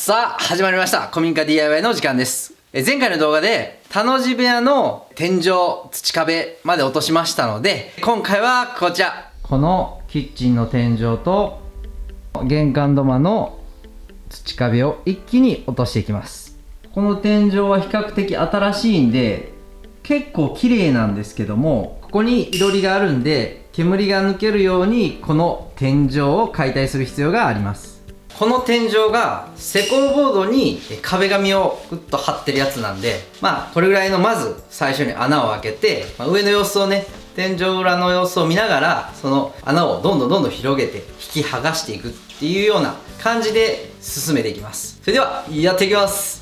さあ始まりました古民家 DIY の時間です。前回の動画で田の字部屋の天井土壁まで落としましたので、今回はこちら、このキッチンの天井と玄関土間の土壁を一気に落としていきます。この天井は比較的新しいんで結構綺麗なんですけども、ここに囲炉裏があるんで煙が抜けるようにこの天井を解体する必要があります。この天井が施工ボードに壁紙をグッと貼ってるやつなんで、これぐらいのまず最初に穴を開けて、上の様子をね、天井裏の様子を見ながらその穴をどんどん広げて引き剥がしていくっていうような感じで進めていきます。それではやっていきます。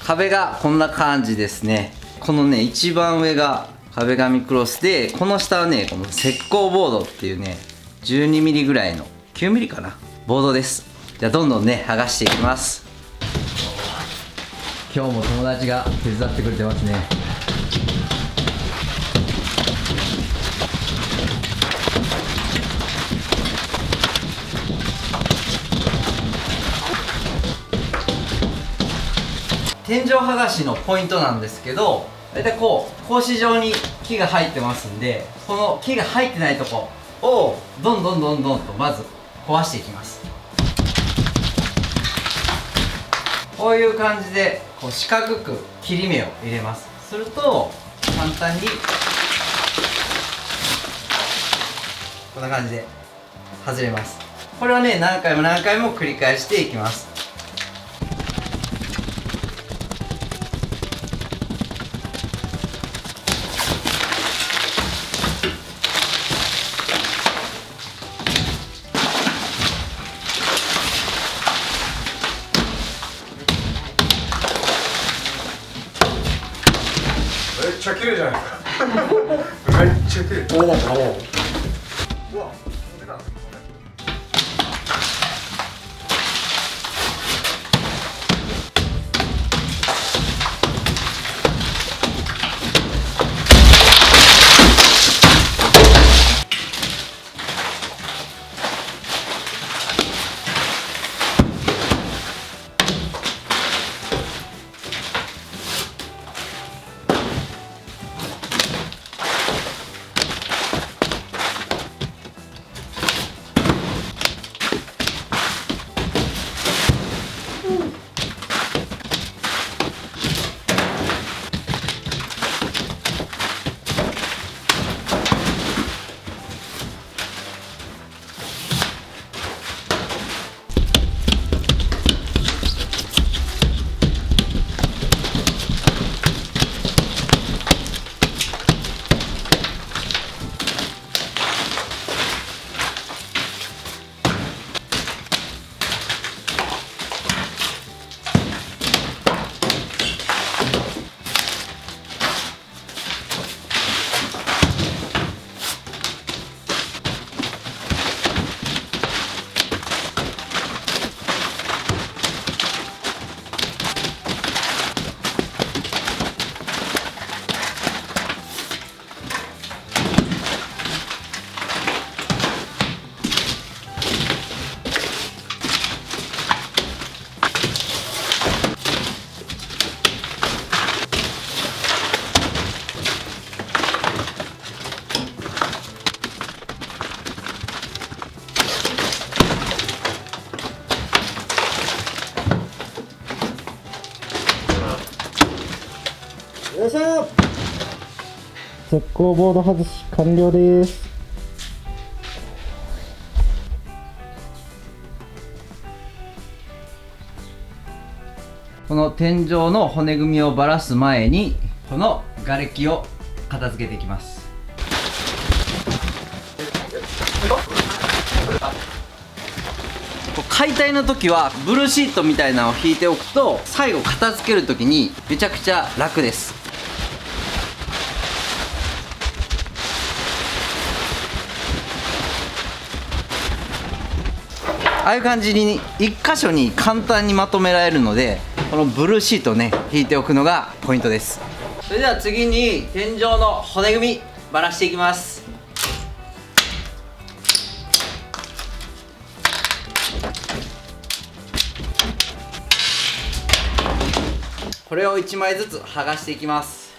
壁がこんな感じですね。このね、一番上が壁紙クロスで、この下はね、この石膏ボードっていうね、12mm ぐらいの 9mm かなボードです。じゃあどんどんね剥がしていきます。今日も友達が手伝ってくれてますね。天井剥がしのポイントなんですけど、だいたいこう格子状に木が入ってますんで、この木が入ってないとこをどんどんとまず壊していきます。こういう感じでこう四角く切り目を入れます。すると簡単にこんな感じで外れます。これをね、何回も繰り返していきます。めっちゃ綺麗じゃないですか。めっちゃ綺麗。うわ、出たんですかこれ。よいしょ。石膏ボード外し完了です。この天井の骨組みをばらす前にこの瓦礫を片付けていきます。解体の時はブルーシートみたいなのを引いておくと最後片付ける時にめちゃくちゃ楽です。ああいう感じに1箇所に簡単にまとめられるので、このブルーシートをね引いておくのがポイントです。それでは次に天井の骨組みばらしていきます。これを1枚ずつ剥がしていきます。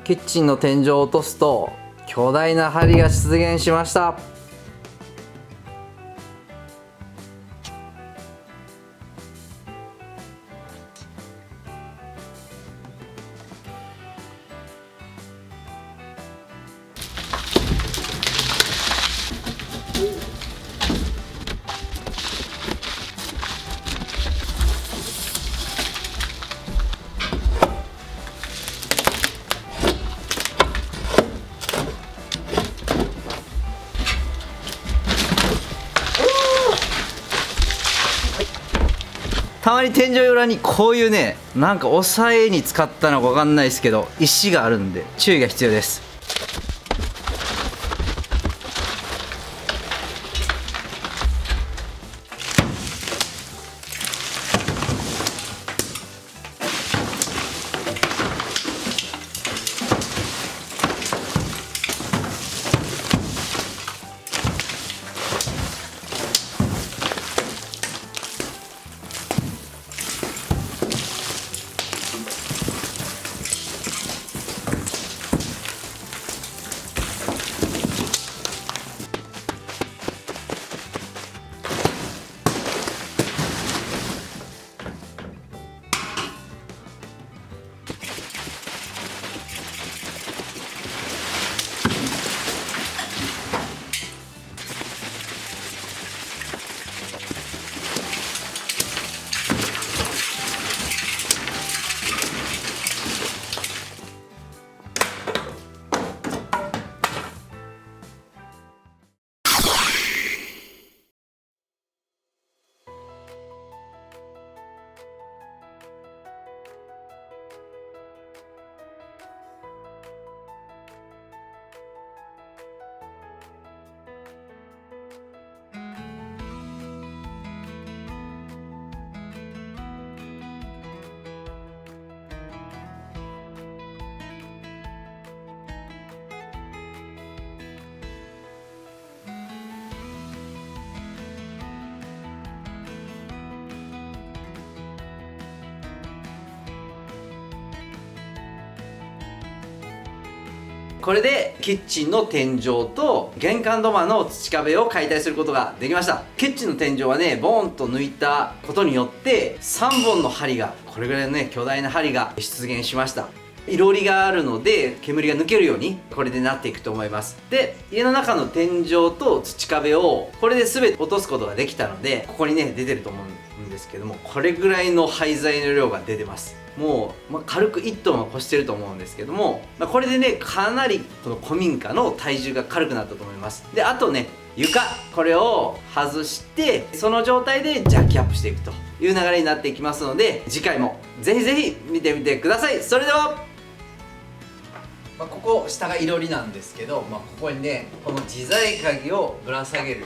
キッチンの天井を落とすと巨大な梁が出現しました。たまに天井裏にこういうね、なんか押さえに使ったのか分かんないですけど石があるんで注意が必要です。これでキッチンの天井と玄関土間の土壁を解体することができました。キッチンの天井はねボーンと抜いたことによって3本の針が、これぐらいのね巨大な針が出現しました。いろりがあるので煙が抜けるようにこれでなっていくと思います。で、家の中の天井と土壁をこれで全て落とすことができたので、ここにね出てると思うんですけども、これぐらいの廃材の量が出てます。もう、軽く1トンは越してると思うんですけども、これでねかなりこの古民家の体重が軽くなったと思います。で、あとね床、これを外してその状態でジャッキアップしていくという流れになっていきますので、次回もぜひぜひ見てみてください。それではここ下がいろりなんですけど、ここにねこの自在鍵をぶら下げる